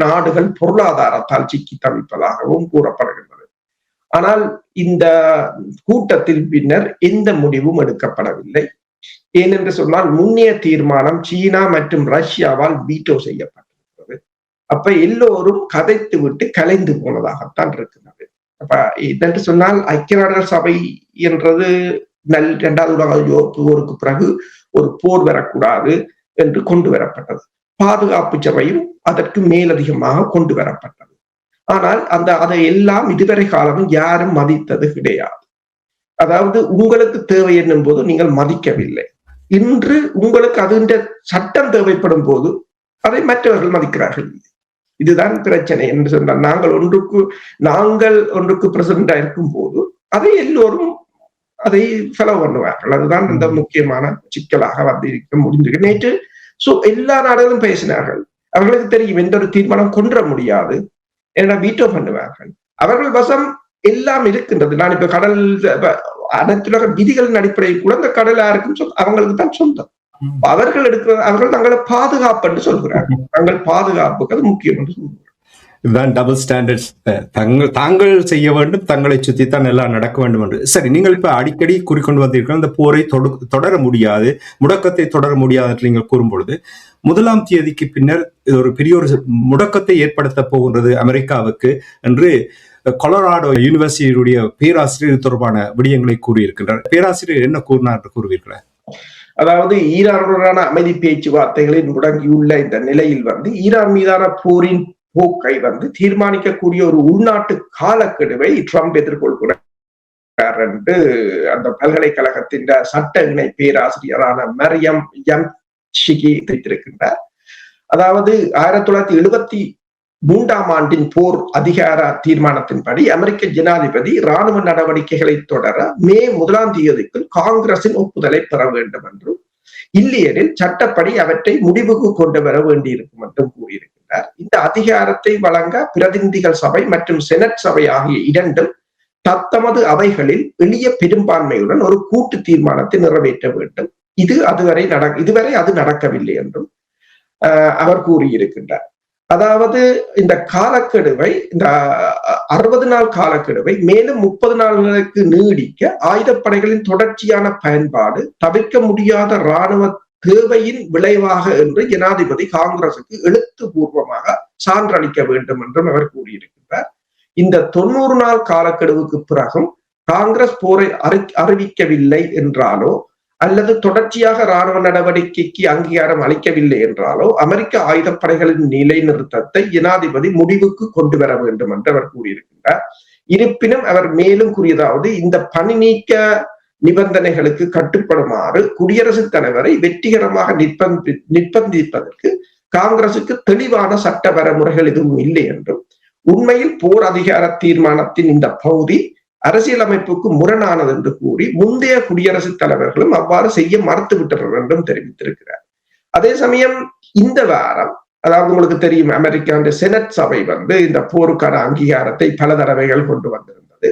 B: நாடுகள் பொருளாதாரத்தால் சிக்கி தவிப்பதாகவும் கூறப்படுகின்றது. ஆனால் இந்த கூட்டத்தில் பின்னர் எந்த முடிவும் எடுக்கப்படவில்லை. ஏனென்று சொன்னால், முன்னைய தீர்மானம் சீனா மற்றும் ரஷ்யாவால் வீட்டோ செய்யப்பட்டிருக்கிறது. அப்ப எல்லோரும் கதைத்து விட்டு கலைந்து போனதாகத்தான் இருக்கிறது. அப்ப என்னென்று சொன்னால், ஐக்கிய நாடுகள் சபை என்றது 2வது உலக போருக்கு பிறகு ஒரு போர் வரக்கூடாது என்று கொண்டு வரப்பட்டது. பாதுகாப்பு சபையும் அதற்கு மேலதிகமாக கொண்டு வரப்பட்டது. ஆனால் அதை எல்லாம் இதுவரை காலமும் யாரும் மதித்தது கிடையாது. அதாவது உங்களுக்கு தேவை என்னும் போது நீங்கள் மதிக்கவில்லை. இன்று உங்களுக்கு அதுன்ற சட்டம் தேவைப்படும் போது அதை மற்றவர்கள் மதிக்கிறார்கள். இதுதான் பிரச்சனை என்று சொன்னால் நாங்கள் ஒன்றுக்கு பிரசிடண்டா இருக்கும் போது அதை எல்லோரும் அதை ஃபாலோ பண்ணுவார்கள். அதுதான் இந்த முக்கியமான சிக்கலாக வந்து இருக்க முடிந்தது. நேற்று எல்லா நாடுகளும் பேசினார்கள். அவர்களுக்கு தெரியும் எந்த ஒரு தீர்மானம் கொன்ற முடியாது, ஏன்னா வீட்டோ பண்ணுவார்கள். அவர்கள் வசம் எல்லாம் இருக்கின்றது. நான் இப்ப கடல் அனைத்துலக விதிகளின் அடிப்படையில் கூட இந்த கடல் யாருக்கும் அவங்களுக்கு தான் சொந்தம். அவர்கள் தங்களை பாதுகாப்பு என்று சொல்கிறார்கள். தங்கள் பாதுகாப்புக்கு அது முக்கியம் என்று சொல்கிறார்கள்.
A: இதுதான் டபுள் ஸ்டாண்டர்ட்ஸ். தாங்கள் செய்ய வேண்டும், தங்களை சுற்றித்தான் எல்லாம் நடக்க வேண்டும் என்று. சரி, நீங்கள் இப்ப அடிக்கடி கூறிக்கொண்டு வந்திருக்கிற இந்த போரை தொடர முடியாது, முடக்கத்தை தொடர முடியாது என்று நீங்கள் கூறும்பொழுது, 1ஆம் தேதிக்கு பின்னர் இது ஒரு பெரிய ஒரு முடக்கத்தை ஏற்படுத்த போகின்றது அமெரிக்காவுக்கு என்று கொலராடோ யூனிவர்சிட்டியுடைய பேராசிரியர் தொடர்பான விடயங்களை கூறியிருக்கின்றார். பேராசிரியர் என்ன கூறினார் என்று கூறுவீர்களா?
B: அதாவது ஈரானுடனான அமைதி பேச்சுவார்த்தைகளில் முடங்கியுள்ள இந்த நிலையில் வந்து ஈரான் மீதான போரின் போக்கை வந்து தீர்மானிக்கக்கூடிய ஒரு உள்நாட்டு காலக்கெடுவை ட்ரம்ப் எதிர்கொள்கிறார் என்று அந்த பல்கலைக்கழகத்தின் சட்ட இணை பேராசிரியரான மரியம் யம்ஷிகி தெரிவித்திருக்கின்றார். அதாவது 1973ஆம் ஆண்டின் போர் அதிகார தீர்மானத்தின்படி அமெரிக்க ஜனாதிபதி இராணுவ நடவடிக்கைகளை தொடர மே 1ஆம் தேதிக்குள் காங்கிரசின் ஒப்புதலை பெற வேண்டும் என்றும், இல்லையெனில் சட்டப்படி அவற்றை முடிவுக்கு கொண்டு வர வேண்டியிருக்கும் என்றும் கூறியிருக்கிறார். இந்த அதிகாரத்தை வழங்க பிரதிநிதிகள் சபை மற்றும் செனட் சபை ஆகிய இரண்டும் தத்தமது அவைகளில் எளிய பெரும்பான்மையுடன் ஒரு கூட்டு தீர்மானத்தை நிறைவேற்ற வேண்டும். இதுவரை அது நடக்கவில்லை என்றும் அவர் கூறியிருக்கின்றார். அதாவது இந்த காலக்கெடுவை, இந்த 60 நாள் காலக்கெடுவை மேலும் 30 நாள்களுக்கு நீடிக்க ஆயுதப்படைகளின் தொடர்ச்சியான பயன்பாடு தவிர்க்க முடியாத இராணுவ தேவையின் விளைவாக என்று ஜனாதிபதி காங்கிரசுக்கு எழுத்துப்பூர்வமாக சான்றளிக்க வேண்டும் என்றும் அவர் கூறியிருக்கிறார். இந்த 90 நாள் காலக்கெடுவுக்கு பிறகும் காங்கிரஸ் போரை அறிவிக்கவில்லை என்றாலோ அல்லது தொடர்ச்சியாக இராணுவ நடவடிக்கைக்கு அங்கீகாரம் அளிக்கவில்லை என்றாலோ அமெரிக்க ஆயுதப்படைகளின் நிலைநிறுத்தத்தை ஜனாதிபதி முடிவுக்கு கொண்டு வர வேண்டும் என்று அவர் கூறியிருக்கின்றார். இருப்பினும் அவர் மேலும் கூறியதாவது, இந்த பணி நீக்க நிபந்தனைகளுக்கு கட்டுப்படுமாறு குடியரசுத் தலைவரை வெற்றிகரமாக நிர்பந்திப்பதற்கு காங்கிரசுக்கு தெளிவான சட்ட வரைமுறைகள் எதுவும் இல்லை என்றும், உண்மையில் போர் அதிகார தீர்மானத்தின் இந்த பகுதி அரசியலமைப்புக்கு முரணானது என்று கூறி முந்தைய குடியரசுத் தலைவர்களும் அவ்வாறு செய்ய மறுத்துவிட்டனர் என்றும் தெரிவித்திருக்கிறார். அதே சமயம் இந்த வாரம், அதாவது உங்களுக்கு தெரியும், அமெரிக்காவுடைய செனட் சபை வந்து இந்த போருக்கான அங்கீகாரத்தை பல தடவைகள் கொண்டு வந்திருந்தது.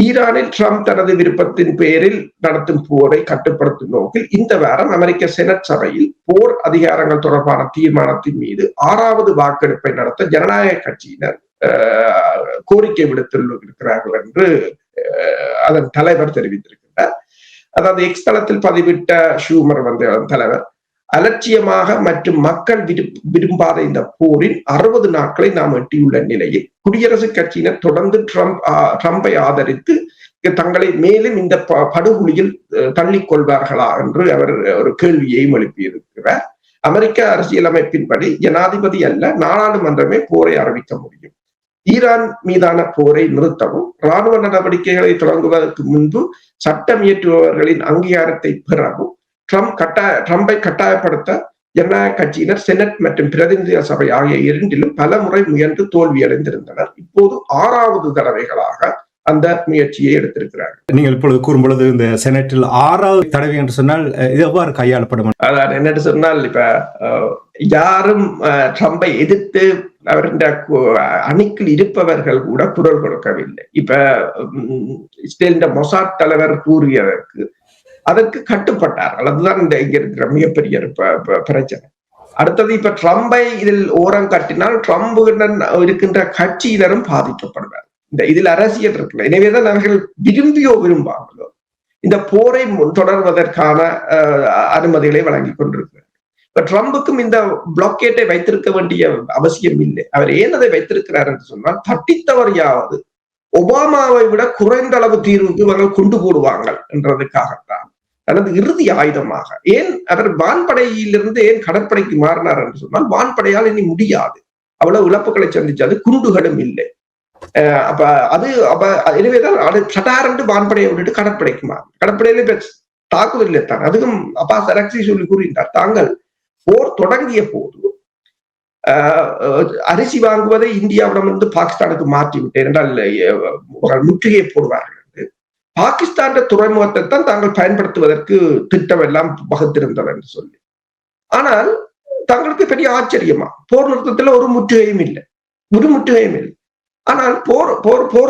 B: ஈரானில் ட்ரம்ப் தனது விருப்பத்தின் பேரில் நடத்தும் போரை கட்டுப்படுத்தும் நோக்கில் இந்த வாரம் அமெரிக்க செனட் சபையில் போர் அதிகாரங்கள் தொடர்பான தீர்மானத்தின் மீது 6வது வாக்கெடுப்பை நடத்த ஜனநாயக கட்சியினர் கோரிக்கை விடுத்திருக்கிறார்கள் என்று அதன் தலைவர் தெரிவித்திருக்கிறார். அதாவது எக்ஸ் தளத்தில் பதிவிட்ட ஷூமர் வந்து தலைவர், அலட்சியமாக மற்றும் மக்கள் விரும்பாத இந்த போரின் 60 நாட்களை நாம் எட்டியுள்ள நிலையில் குடியரசுக் கட்சியினர் தொடர்ந்து ட்ரம்பை ஆதரித்து தங்களை மேலும் இந்த படுகொலியில் தள்ளிக் கொள்வார்களா என்று அவர் ஒரு கேள்வியையும் எழுப்பியிருக்கிறார். அமெரிக்க அரசியலமைப்பின்படி ஜனாதிபதி அல்ல, நாடாளுமன்றமே போரை அறிவிக்க முடியும். ஈரான் மீதான போரை நிறுத்தவும் இராணுவ நடவடிக்கைகளை தொடங்குவதற்கு முன்பு சட்டம் இயற்றுபவர்களின் அங்கீகாரத்தை பெறவும் ட்ரம்பை கட்டாயப்படுத்த ஜனநாயக கட்சியினர் செனட் மற்றும் பிரதிநிதிகள் சபை ஆகிய இரண்டிலும் பல முறை முயன்று தோல்வியடைந்திருந்தனர். இப்போது 6வது தடவைகளாக அந்த முயற்சியை எடுத்திருக்கிறார்கள்.
A: நீங்கள் இப்பொழுது கூறும்பொழுது இந்த செனட்டில் 6வது தடவை என்று சொன்னால் இது எவ்வாறு கையாளப்படும்?
B: அதான் என்னென்று சொன்னால், இப்ப யாரும் ட்ரம்பை எதிர்த்து அவருடைய அணிக்குள் இருப்பவர்கள் கூட குரல் கொடுக்கவில்லை. இப்ப இஸ்ரேலின் மொசாட் தலைவர் கூறியதற்கு அதற்கு கட்டுப்பட்டார்கள். அதுதான் இங்க இருக்கிற மிகப்பெரிய பிரச்சனை. அடுத்தது, இப்ப ட்ரம்பை இதில் ஓரம் கட்டினால் ட்ரம்ப் இருக்கின்ற கட்சியினரும் பாதிக்கப்படுவார். இதில் அரசியல் இருக்குல்ல, எனவேதான் அவர்கள் விரும்பியோ விரும்பாமலோ இந்த போரை தொடர்வதற்கான அனுமதிகளை வழங்கி கொண்டிருக்கிறார். இப்ப ட்ரம்புக்கும் இந்த பிளாக்கேட்டை வைத்திருக்க வேண்டிய அவசியம் இல்லை. அவர் ஏன் அதை வைத்திருக்கிறார் என்று சொன்னால், தட்டித்தவரையாவது ஒபாமாவை விட குறைந்த அளவு தீர்வுக்கு இவர்கள் கொண்டு போடுவாங்க என்றதுக்காகத்தான் தனது இறுதி ஆயுதமாக. ஏன் அவர் வான்படையிலிருந்து ஏன் கடற்படைக்கு மாறினார் என்று சொன்னால், வான்படையால் இனி முடியாது, அவ்வளவு இழப்புகளை சந்திச்சது, குண்டுகளும் இல்லை. எனவேதான் சட்டாரண்டு வான்படையை விட்டுட்டு கடற்படைக்கு மாறும். கடற்படையில தாக்குதல் இல்லைத்தான். அதுக்கும் அப்பாஸ் அரக்சி சொல்லி கூறுகின்றார், தாங்கள் போர் தொடங்கிய போது அரிசி வாங்குவதை இந்தியாவிடமிருந்து பாகிஸ்தானுக்கு மாற்றி விட்டேன் என்றால் முற்றுகையை போடுவார்கள் என்று பாகிஸ்தான் துறைமுகத்தை தான் தாங்கள் பயன்படுத்துவதற்கு திட்டம் எல்லாம் வகுத்திருந்தது என்று சொல்லி. ஆனால் தங்களுக்கு பெரிய ஆச்சரியமா போர் நிறுத்தத்துல ஒரு முற்றுகையும் இல்லை. ஆனால் போர்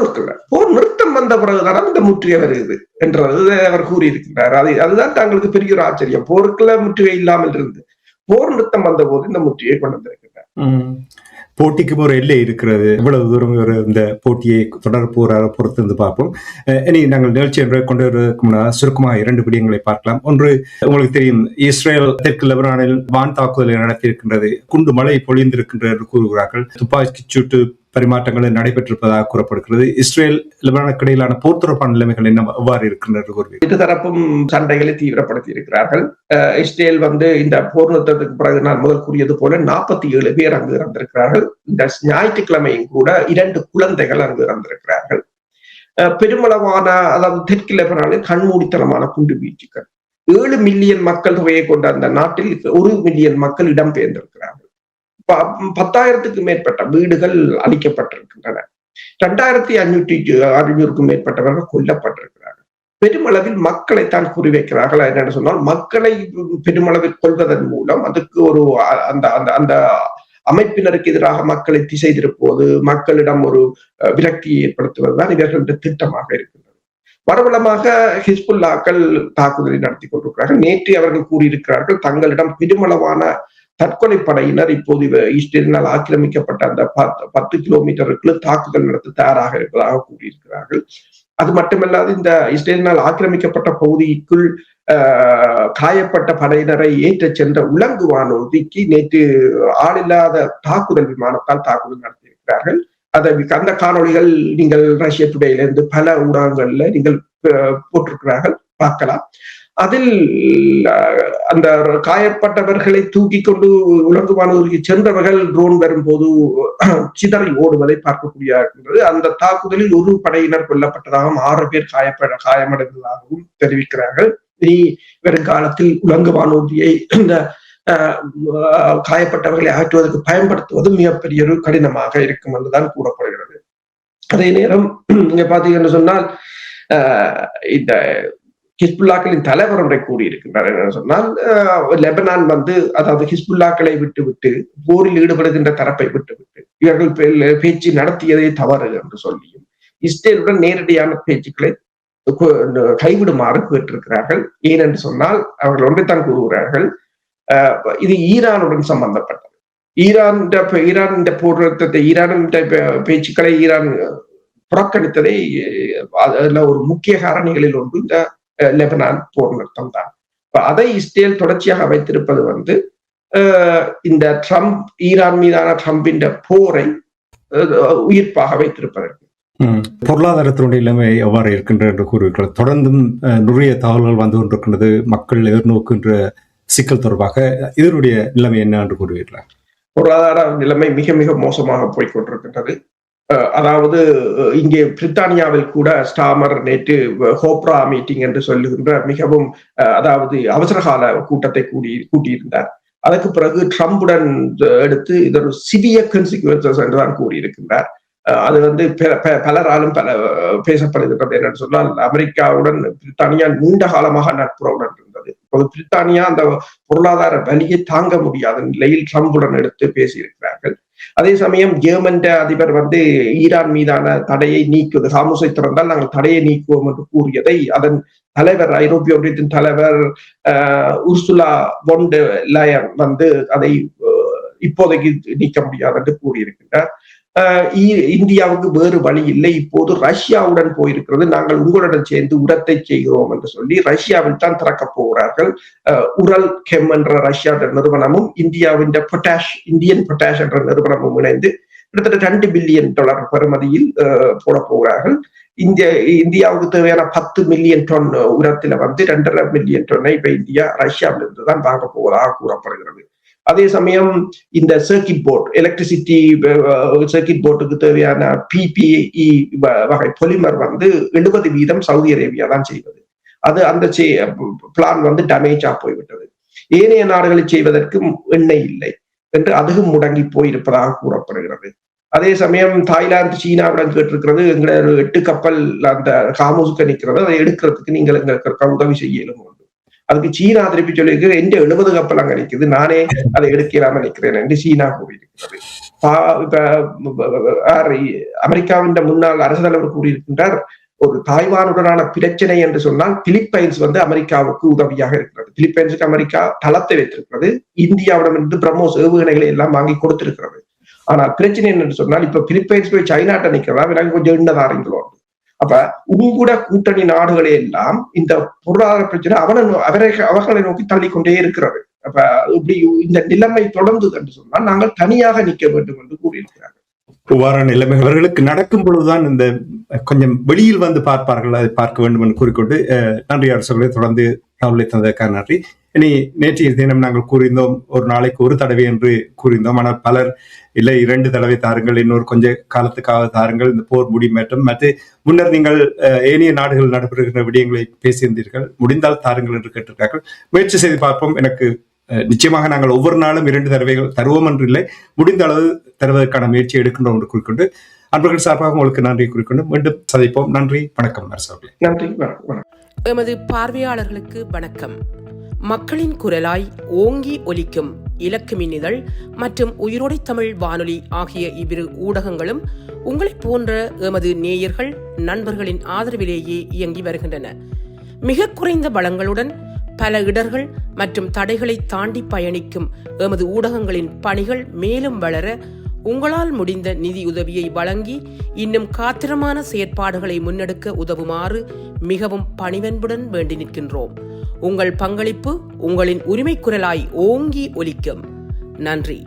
B: இருக்குல்ல, போர் நிறுத்தம் வந்த பிறகுதான் இந்த முற்றுகை வருகிறது என்றது அவர் கூறியிருக்கிறார். அதுதான் தங்களுக்கு பெரிய ஒரு ஆச்சரியம். போருக்குள்ள முற்றுகை இல்லாமல் இருந்து போர் நிறுத்தம் வந்த போது இந்த முற்றுகையை கொண்டு வந்திருக்கிறார்.
A: போட்டிக்கு ஒரு எல்லை இருக்கிறது. இவ்வளவு தூரம் இந்த போட்டியை தொடர் போராக பொறுத்து வந்து பார்ப்போம். இனி நாங்கள் நிகழ்ச்சி என்று கொண்டு வருவதற்கு முன்னால் சுருக்கமாக 2 விடயங்களை பார்க்கலாம். ஒன்று, உங்களுக்கு தெரியும், இஸ்ரேல் தெற்கு லெபனானில் வான் தாக்குதலை நடத்தியிருக்கின்றது. குண்டு மழை பொழிந்திருக்கின்றது என்று கூறுகிறார்கள். துப்பாக்கி சூட்டு பரிமாற்றங்கள் நடைபெற்றிருப்பதாக கூறப்படுகிறது. இஸ்ரேல் லெபனானுக்கு இடையிலான போர் தொடர்பான நிலைமைகள் என்ன எவ்வாறு இருக்கின்றது?
B: இருதரப்பும் சண்டைகளை தீவிரப்படுத்தி இருக்கிறார்கள். இஸ்ரேல் இந்த போர் நிறுத்தத்துக்கு பிறகு நான் முதல் கூறியது போல 47 பேர் அங்கு இறந்திருக்கிறார்கள். இந்த ஞாயிற்றுக்கிழமையும் கூட 2 குழந்தைகள் அங்கு இறந்திருக்கிறார்கள். பெருமளவான, அதாவது தெற்கு லெபனானில் கண்மூடித்தனமான குண்டு வீச்சுக்கள். 7 மில்லியன் மக்கள் தொகையை கொண்ட அந்த நாட்டில் 1 மில்லியன் மக்கள் இடம்பெயர்ந்திருக்கிறார்கள். 10,000க்கு மேற்பட்ட வீடுகள் அழிக்கப்பட்டிருக்கின்றன. 2,500க்கும் மேற்பட்டவர்கள் கொல்லப்பட்டிருக்கிறார்கள். பெருமளவில் மக்களைத்தான் குறிவைக்கிறார்கள். என்னென்னு சொன்னால், மக்களை பெருமளவில் கொள்வதன் மூலம் அதுக்கு ஒரு அந்த அமைப்பினருக்கு எதிராக மக்களை திசை திருப்புவது, மக்களிடம் ஒரு விரக்தியை ஏற்படுத்துவதுதான் இவர்களுடைய திட்டமாக இருக்கின்றது. பரவலமாக ஹிஸ்புல்லாக்கள் தாக்குதலை நடத்தி கொண்டிருக்கிறார்கள். நேற்று அவர்கள் கூறியிருக்கிறார்கள், தங்களிடம் பெருமளவான தற்கொலை படையினர் இப்போது இஸ்ரேலினால் ஆக்கிரமிக்கப்பட்ட அந்த 10 கிலோமீட்டருக்குள்ள தாக்குதல் நடத்த தயாராக இருப்பதாக கூறியிருக்கிறார்கள். அது மட்டுமல்லாது, இந்த இஸ்ரேலினால் ஆக்கிரமிக்கப்பட்ட பகுதிக்குள் காயப்பட்ட படையினரை ஏற்றச் சென்ற உலங்கு வானூர்திக்கு நேற்று ஆளில்லாத தாக்குதல் விமானத்தால் தாக்குதல் நடத்தியிருக்கிறார்கள். அந்த காணொளிகள் நீங்கள் ரஷ்ய டுடேயிலிருந்து பல ஊடகங்கள்ல நீங்கள் போட்டிருக்கிறார்கள், பார்க்கலாம். அதில் அந்த காயப்பட்டவர்களை தூக்கி கொண்டு உலங்குவானூருக்கு சென்றவர்கள் ட்ரோன் வரும்போது சிதறி ஓடுவதை பார்க்கக்கூடிய இருக்கின்றது. அந்த தாக்குதலில் 1 படையினர் கொல்லப்பட்டதாகவும் 6 பேர் காயமடைந்ததாகவும் தெரிவிக்கிறார்கள். இனி வருங்காலத்தில் உலங்குவானூர்தியை இந்த காயப்பட்டவர்களை ஆற்றுவதற்கு பயன்படுத்துவது மிகப்பெரிய ஒரு கடினமாக இருக்கும் என்றுதான் கூறப்படுகிறது. அதே நேரம் இங்க பாத்தீங்கன்னு சொன்னால், இந்த ஹிஸ்புல்லாக்களின் தலைவர் ஒன்றை கூறியிருக்கின்றார். என்ன சொன்னால், லெபனான் அதாவது ஹிஸ்புல்லாக்களை விட்டுவிட்டு போரில் ஈடுபடுகின்ற தரப்பை விட்டுவிட்டு இவர்கள் பேச்சு நடத்தியதை தவறு என்று சொல்லியும் இஸ்ரேலுடன் நேரடியான பேச்சுக்களை கைவிடுமாறு கேட்டிருக்கிறார்கள். ஏனென்று சொன்னால், அவர்கள் ஒன்றைத்தான் கூறுகிறார்கள், இது ஈரானுடன் சம்பந்தப்பட்டது. ஈரான் இந்த போர் நிறுத்தத்தை, ஈரானின் பேச்சுக்களை ஈரான் புறக்கணித்ததை அதுல ஒரு முக்கிய காரணிகளில் ஒன்று இந்த லெபனான் போர் நிறுத்தம் தான். அதை இஸ்ரேல் தொடர்ச்சியாக வைத்திருப்பது இந்த ட்ரம்ப், ஈரான் மீதான ட்ரம்பின் போரை உயிர்ப்பாக வைத்திருப்பதற்கு.
A: பொருளாதாரத்தினுடைய நிலைமை எவ்வாறு இருக்கின்ற என்று கூறுவீர்கள்? தொடர்ந்தும் நிறைய தகவல்கள் வந்து கொண்டிருக்கின்றது. மக்கள் எதிர்நோக்கின்ற சிக்கல் தொடர்பாக இதனுடைய நிலைமை என்ன என்று கூறுவீர்களா?
B: பொருளாதார நிலைமை மிக மிக மோசமாக போய்கொண்டிருக்கின்றது. அதாவது இங்கே பிரித்தானியாவில் கூட ஸ்டாமர் நேற்று ஹோப்ரா மீட்டிங் என்று சொல்லுகின்ற மிகவும் அதாவது அவசரகால கூட்டத்தை கூட்டியிருந்தார். அதற்கு பிறகு ட்ரம்புடன் எடுத்து இது ஒரு சிவியர் கன்சிக்வன்சஸ் என்றுதான் கூறியிருக்கின்றார். அது பலராலும் பேசப்படுகின்றது. என்னன்னு சொன்னால், அமெரிக்காவுடன் பிரித்தானியா நீண்ட காலமாக நட்புறவுடன் இருந்தது. இப்போது பிரித்தானியா அந்த பொருளாதார வலியை தாங்க முடியாத நிலையில் ட்ரம்புடன் எடுத்து பேசியிருக்கிறார்கள். அதே சமயம் ஜெர்மன் அதிபர் ஈரான் மீதான தடையை நீக்குவது, சாமுசை திறந்தால் நாங்கள் தடையை நீக்குவோம் என்று கூறியதை அதன் தலைவர், ஐரோப்பிய ஒன்றியத்தின் தலைவர் உர்சுலா von der Leyen அதை இப்போதைக்கு நீக்க முடியாது என்று கூறியிருக்கின்றார். இந்தியாவுக்கு வேறு வழி இல்லை, இப்போது ரஷ்யாவுடன் போயிருக்கிறது, நாங்கள் உங்களுடன் சேர்ந்து உரத்தை செய்கிறோம் என்று சொல்லி ரஷ்யாவில் தான் திறக்கப் போகிறார்கள். உரல் கெம் என்ற ரஷ்யா நிறுவனமும் இந்தியன் பொட்டாஷ் என்ற நிறுவனமும் இணைந்து கிட்டத்தட்ட $2 பில்லியன் பெறுமதியில் போட போகிறார்கள். இந்தியாவுக்கு தேவையான 10 மில்லியன் டன் உரத்துல 2.5 மில்லியன் டன்னை இப்ப இந்தியா ரஷ்யாவில இருந்து தான் வாங்க போவதாக கூறப்படுகிறது. அதே சமயம் இந்த சர்க்கிட் போர்ட், எலக்ட்ரிசிட்டி சர்க்கிட் போர்ட்டுக்கு தேவையான PPE வகை பொலிமர் 70% சவுதி அரேபியா தான் செய்வது. அது அந்த பிளான் டேமேஜா போய்விட்டது. ஏனைய நாடுகளை செய்வதற்கு எண்ணெய் இல்லை. என்று அதுவும் முடங்கி போயிருப்பதாக கூறப்படுகிறது. அதே சமயம் தாய்லாந்து சீனாவிடம் கேட்டிருக்கிறது, எங்களை 8 கப்பல் அந்த காமோசுக்கு நிற்கிறது, அதை எடுக்கிறதுக்கு நீங்கள் எங்களுக்கு உதவி செய்யலும். அதுக்கு சீனா திருப்பி சொல்லியிருக்கு, எந்த 70 கப்பல் அங்க நிற்குது, நானே அதை எடுக்கலாம நிற்கிறேன் என்று சீனா கூறியிருக்கிறது. அமெரிக்காவின் முன்னாள் அரசு தலைவர் கூறியிருக்கின்றார், ஒரு தாய்வானுடனான பிரச்சனை என்று சொன்னால் பிலிப்பைன்ஸ் அமெரிக்காவுக்கு உதவியாக இருக்கிறது. பிலிப்பைன்ஸுக்கு அமெரிக்கா தளத்தை வைத்திருக்கிறது, இந்தியாவிடமிருந்து பிரம்மோஸ் ஏவுகணைகளை எல்லாம் வாங்கி கொடுத்திருக்கிறது. ஆனால் பிரச்சனை என்று சொன்னால் இப்ப பிலிப்பைன்ஸ் போய் சைனாட்ட நிக்கிறதா எனக்கு கொஞ்சம் எண்ணதாரங்களோ. அப்ப உங்கூட கூட்டணி நாடுகளே எல்லாம் இந்த பொருளாதார பிரச்சனை அவர்களை நோக்கி தள்ளிக்கொண்டே இருக்கிறது. அப்ப இப்படி இந்த நிலைமை தொடர்ந்து என்று சொன்னால் நாங்கள் தனியாக நிற்க வேண்டும் என்று கூறியிருக்கிறார்கள்.
A: இவ்வாறான நிலைமை அவர்களுக்கு நடக்கும் பொழுதுதான் இந்த கொஞ்சம் வெளியில் வந்து பார்ப்பார்கள், அதை பார்க்க வேண்டும் என்று கூறிக்கொண்டு நன்றி அரசுகளை தொடர்ந்து தகவலை தந்ததற்கான நன்றி. இனி நேற்றைய தினம் நாங்கள் கூறியிருந்தோம் ஒரு நாளைக்கு ஒரு தடவை என்று கூறியிருந்தோம். ஆனால் பலர் இல்லை 2 தடவை தாருங்கள், இன்னொரு கொஞ்ச காலத்துக்காக தாருங்கள், இந்த போர் முடிமேட்டும் மற்ற முன்னர் நீங்கள் ஏனைய நாடுகள் நடைபெறுகின்ற விடயங்களை பேசியிருந்தீர்கள், முடிந்தால் தாருங்கள் என்று கேட்டிருக்கார்கள். முயற்சி செய்து பார்ப்போம். எனக்கு நிச்சயமாக நாங்கள் ஒவ்வொரு நாளும் 2 தடவைகள் தருவோம் என்று இல்லை, முடிந்த அளவு தருவதற்கான முயற்சி எடுக்கின்றோம் என்று கூறிக்கொண்டு அன்பர்கள் சார்பாக உங்களுக்கு நன்றி கூறிக்கொண்டு மீண்டும் சந்திப்போம். நன்றி, வணக்கம்.
B: நன்றி, வணக்கம்.
C: எமது பார்வையாளர்களுக்கு வணக்கம். மக்களின் குரலாய் ஓங்கி ஒலிக்கும் இலக்கு மின்னிதழ் மற்றும் உயிரோடை தமிழ் வானொலி ஆகிய இவ்விரு ஊடகங்களும் உங்களைப் போன்ற எமது நேயர்கள் நண்பர்களின் ஆதரவிலேயே இயங்கி வருகின்றன. மிக குறைந்த வளங்களுடன் பல இடர்கள் மற்றும் தடைகளை தாண்டி பயணிக்கும் எமது ஊடகங்களின் பணிகள் மேலும் வளர உங்களால் முடிந்த நிதியுதவியை வழங்கி இன்னும் காத்திரமான செயற்பாடுகளை முன்னெடுக்க உதவுமாறு மிகவும் பணிவன்புடன் வேண்டி நிற்கின்றோம். உங்கள் பங்களிப்பு உங்களின் உரிமை குரலாய் ஓங்கி ஒலிக்கும். நன்றி.